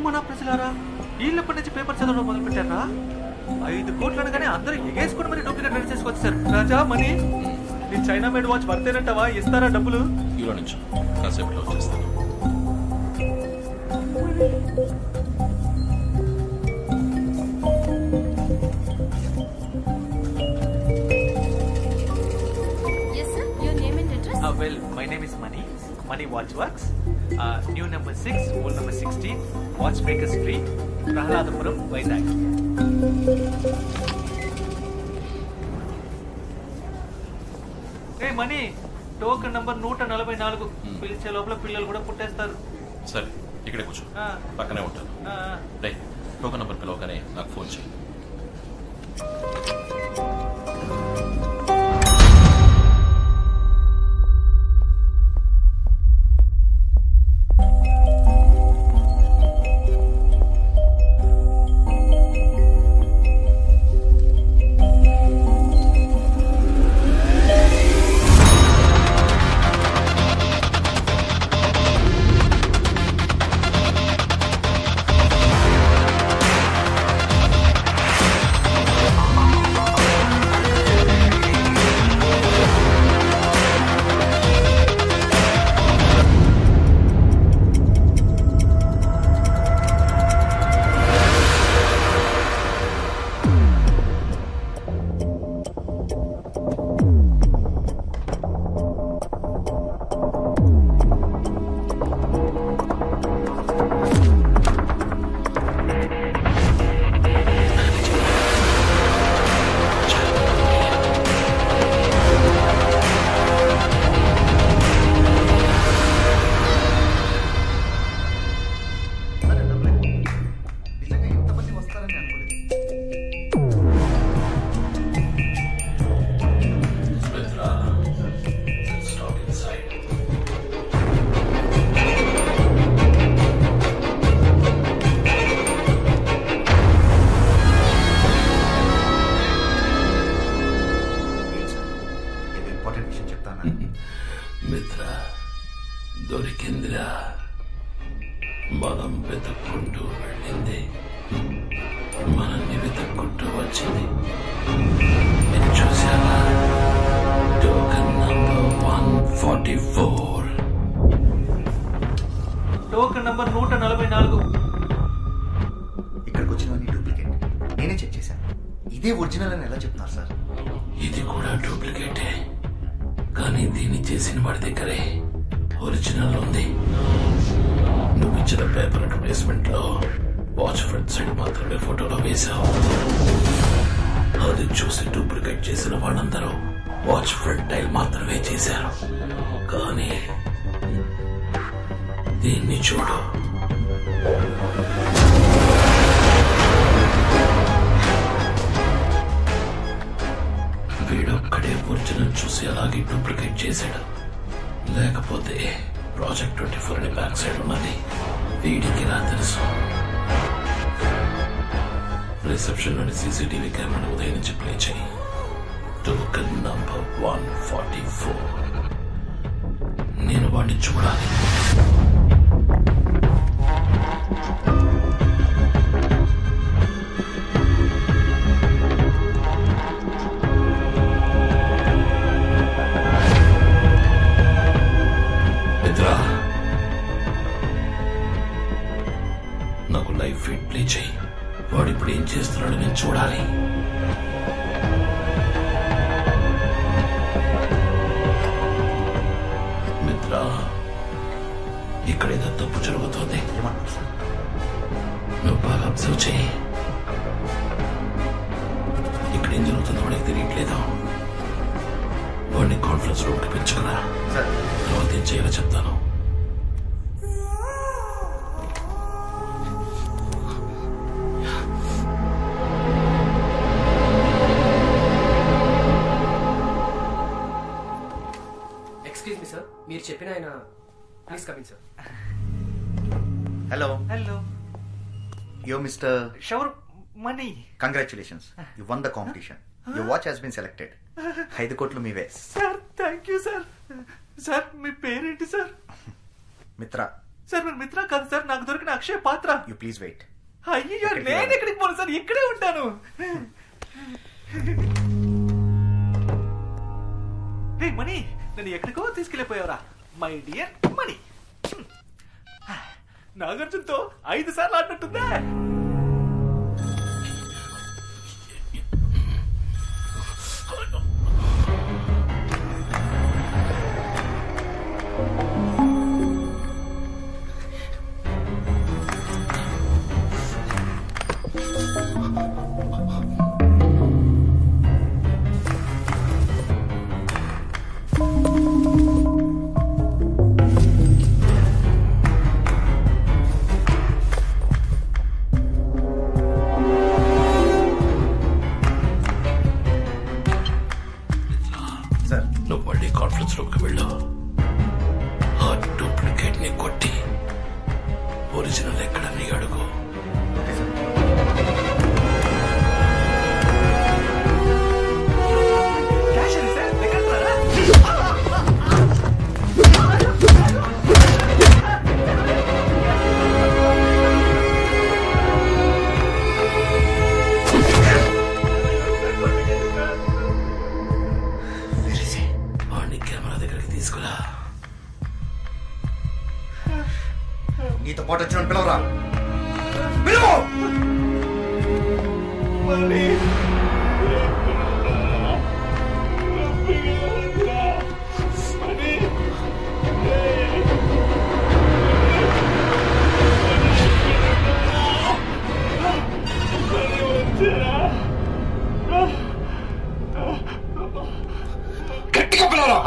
మన ప్రజలారా వీళ్ళప్పటి నుంచి పేపర్ చదవడం మొదలు పెట్టారా? 5 కోట్లు అనగానే అందరూ ఎగేసుకుని మరి డూప్లికేట్ రెడీ చేసుకొచ్చారు. రాజా మనీ నీ చైనా మేడ్ వాచ్ వర్తేనంటావా? ఇస్తారా డబ్బులు? ఇలా నుంచి కాసేపులో వచ్చేస్తాను. Well, my name is Mani. Mani Watch Works. New number 6, old number 16. Watchmaker Street, Prahaladapuram, Vizag. Hey Mani, token number 144. పిలిచే లోపల పిల్లలు కూడా పుట్టేస్తారు. సరే, ఇక్కడే కూర్చో, పక్కనే ఉంటాను. రే, టోకెన్ నంబర్ పిలవగానే నాకు ఫోన్ చేయి. మిత్ర దొరికిందిరా, మనం వెతుక్కుంటూ వెళ్ళింది మనల్ని వెతుక్కుంటూ వచ్చింది. మీరు చూసారా? Token number 144. Token number 144. ఇక్కడికి వచ్చినవన్నీ డూప్లికేట్. నేనే చెక్ చేశాను. ఇదే ఒరిజినల్ అని ఎలా చెప్తున్నారు సార్? ఇది కూడా డూప్లికేటే, కానీ దీన్ని చేసిన వాడి దగ్గరే ఒరిజినల్ ఉంది. నువ్వు ఇచ్చిన పేపర్ అడ్వర్టైజ్మెంట్ లో వాచ్ ఫ్రంట్ సైడ్ మాత్రమే ఫోటోలో వేశావు. అది చూసి డూప్లికేట్ చేసిన వాళ్ళందరూ వాచ్ ఫ్రంట్ టైల్ మాత్రమే చేశారు. కానీ దీన్ని చూడు, వీడొక్కడే ఒరిజినల్ చూసి అలాగే డూప్లికేట్ చేశాడు. లేకపోతే ప్రాజెక్ట్ 24 అని బ్యాక్ సైడ్ ఉన్నది వీడికి రా తెలుసు. రిసెప్షన్ లోని సీసీటీవీ కెమెరా ఉదయం నుంచి ప్లే చేయి. Token number 144. నేను వాడిని చూడాలి. నాకు లైవ్ ఫీడ్ ప్లే చేయి. వాడు ఇప్పుడు ఏం చేస్తున్నాడు నేను చూడాలి. మిత్ర, ఇక్కడేదో తప్పు జరుగుతుంది. నువ్వు బాగా అబ్జర్వ్ చేయి. ఇక్కడ ఏం జరుగుతుందో వాడికి తెలియట్లేదు. వాడిని కాన్ఫరెన్స్ రూమ్కి పెంచుకురా. తర్వాత ఏం చేయాలో చెప్తాను. ఎక్స్క్యూజ్ మీ సార్, మీరు చెప్పిన ఆయన please coming sir. Hello hello, yo mister shower money. Congratulations, you won the competition. Your watch has been selected. 5 కోట్లు మీవే. Sir thank you sir. Sir మీ పేరేంటి సార్? మిత్ర, సార్ మీరు మిత్ర కాదు సార్, నాకు దొరికిన అక్షయ పాత్ర. You please wait. అయ్యో నేను ఎక్కడికి పోను సార్, ఇక్కడే ఉంటాను. రే మనీ, నన్ను ఎక్కడికో తీసుకెళ్ళిపోయావరా మై డియర్ మనీ. నాగార్జునతో 5 సార్లు ఆడినట్టుందా? సార్, నువ్వు మళ్ళీ కాన్ఫరెన్స్ రూమ్కి వెళ్ళు. ఆ డూప్లికేట్ ని కొట్టి ఒరిజినల్ ఎక్కడని అడుగు. వాడిని కెమెరా దగ్గరికి తీసుకురా. నీతో పాటు వచ్చిన పిలవరా, పిలువు. గట్టిగా పిలవరా.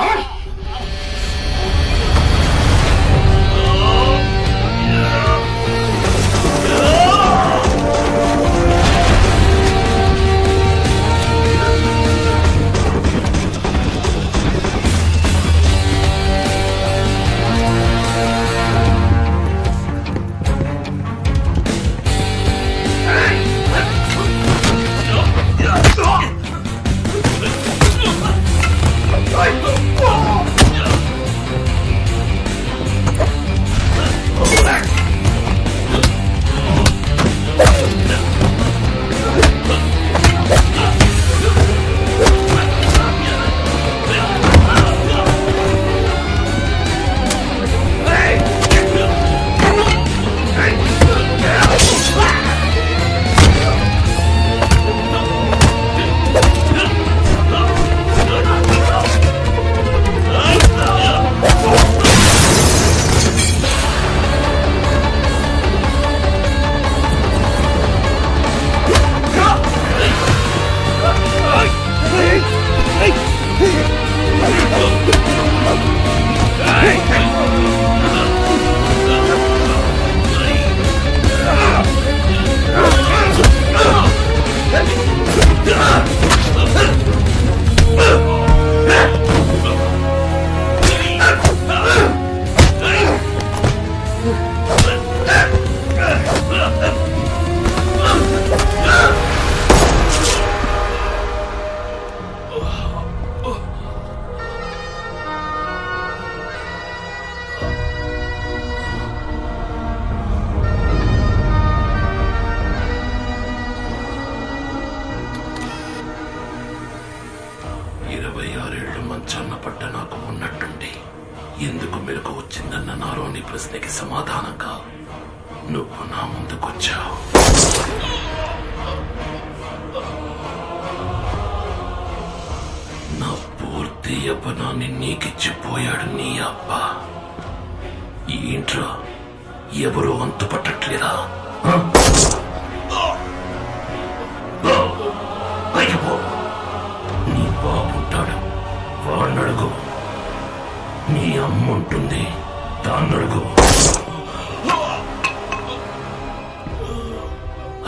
పట్ట నాకు ఉన్నట్టుండి ఎందుకు మెలకు వచ్చిందన్న నాలోని ప్రశ్నకి సమాధానంగా నువ్వు నా ముందుకొచ్చావు. నా పూర్తి యవ్వనాన్ని నీకిచ్చిపోయాడు నీ అబ్బ. ఈ ఇంట్లో ఎవరూ అంతుపట్టట్లేదా? నీ బాబుంటాడు, వాడినడుగు. నీ అమ్మ ఉంటుంది, దాన్నడుగు.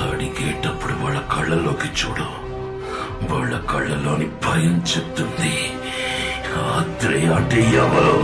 అడిగేటప్పుడు వాళ్ళ కళ్ళలోకి చూడు, వాళ్ళ కళ్ళలోని భయం చెప్తుంది ఆత్రేయ అంటే ఎవరు.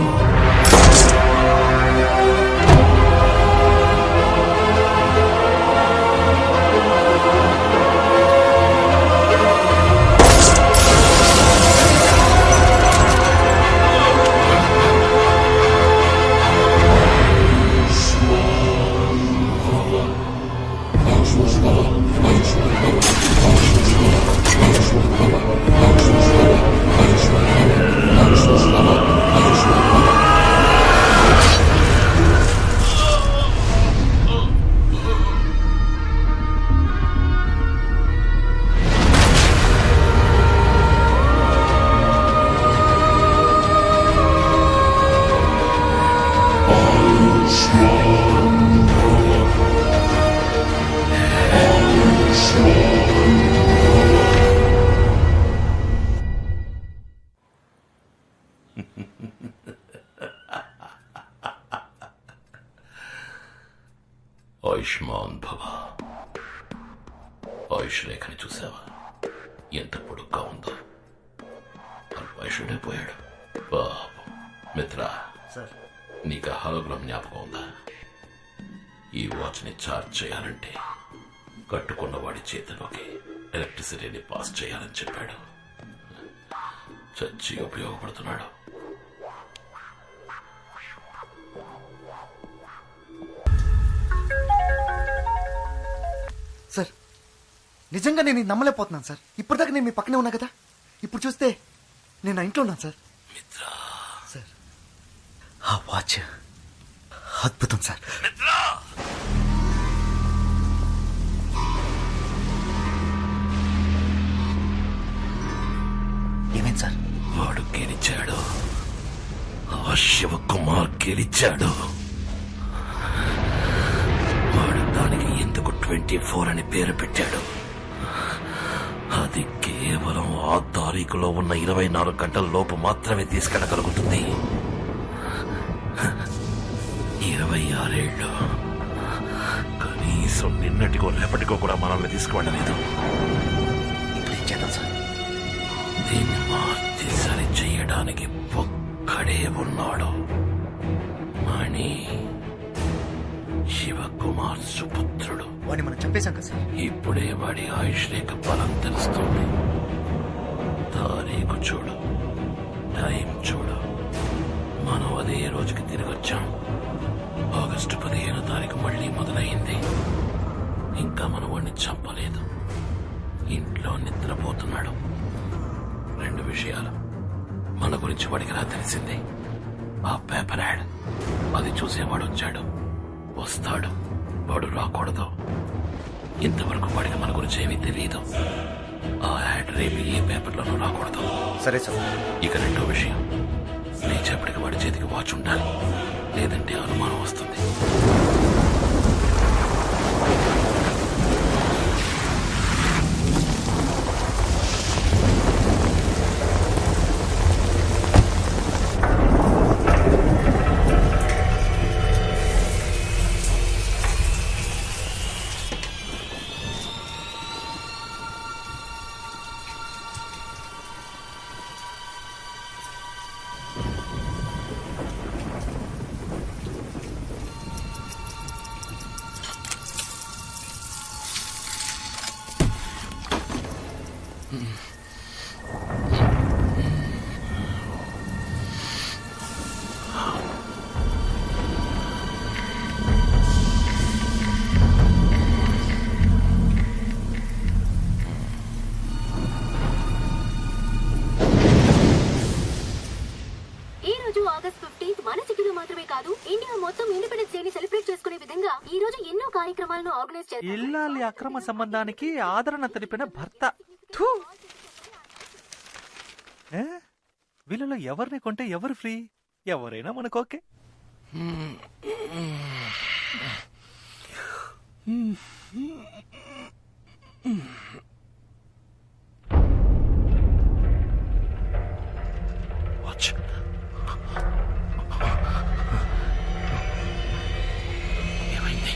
ఆయుష్మాన్ భవ. ఆయుష్ రేఖని చూసావా? ఎంత పొడుగ్గా ఉందో. ఆయుషుడైపోయాడు బాబు. మిత్ర, సార్ నీకు హాలోగ్రామ్ జ్ఞాపకం ఉందా? ఈ వాచ్ ని ఛార్జ్ చేయాలంటే కట్టుకున్న వాడి చేతిలోకి ఎలక్ట్రిసిటీని పాస్ చేయాలని చెప్పాడు. చచ్చి ఉపయోగపడుతున్నాడు. సార్ నిజంగా నేను ఇది నమ్మలేకపోతున్నాను సార్. ఇప్పటిదాకా నేను మీ పక్కనే ఉన్నా కదా, ఇప్పుడు చూస్తే నేను నా ఇంట్లో ఉన్నాను సార్. మిత్ర, సార్ ఆ వాచ్ అద్భుతం సార్. ఏమైంది సార్? వాడు గెలిచాడు. ఆ శివకుమార్ గెలిచాడు. వాడు దానికి ఎందుకు 24 అని పేరు పెట్టాడు? అది కేవలం ఆ తారీఖులో ఉన్న 24 గంటల లోపు మాత్రమే తీసుకెళ్ళగలుగుతుంది. 26 ఏళ్ళు కనీసం నిన్నటికో రేపటికో కూడా మనల్ని తీసుకువెళ్ళలేదు. ఇప్పుడు ఏం చేద్దాం సార్? దీన్ని మార్చి సరి చెయ్యడానికి ఒక్కడే ఉన్నాడు. మణి, శివకుమార్ సుపుత్రుడు. వాడిని మనం చంపేశాం కదా సార్. ఇప్పుడే వాడి ఆయుష్ రేఖ బలం తెలుస్తుంది. తారీఖు చూడు, టైం చూడు. మనం అదే రోజుకి తిరిగి వచ్చాం. ఆగస్టు 15వ తారీఖు మళ్ళీ మొదలైంది. ఇంకా మనం వాడిని చంపలేదు. ఇంట్లో నిద్రపోతున్నాడు. 2 విషయాలు మన గురించి వాడికి రా తెలిసింది. ఆ పేపర్ యాడ్, అది చూసేవాడు వచ్చాడు, వస్తాడు. వాడు రాకూడదు. ఇంతవరకు వాడికి మన గురించి ఏమీ తెలియదు. ఆ యాడ్ రేపు ఏ పేపర్లోనూ రాకూడదు. సరే సార్. ఇక 2వ విషయం, లేచేపటికి వాడి చేతికి వాచ్ ఉండాలి, లేదంటే అనుమానం వస్తుంది. ఆగస్ట్ 15 మన సిటీలో మాత్రమే కాదు, ఇండియా మొత్తం ఇండిపెండెన్స్ డే ని సెలబ్రేట్ చేసుకునే విధంగా ఈ రోజు ఎన్నో కార్యక్రమాలను ఆర్గనైజ్ చేస్తారు. ఇల్లాలి అక్రమ సంబంధానికి ఆదరణ తెలిపిన భర్త. థూ. వీళ్ళలో ఎవరిని కొంటే ఎవరు ఫ్రీ? ఎవరైనా మనకు ఓకే. వాచ్ ఏమైంది?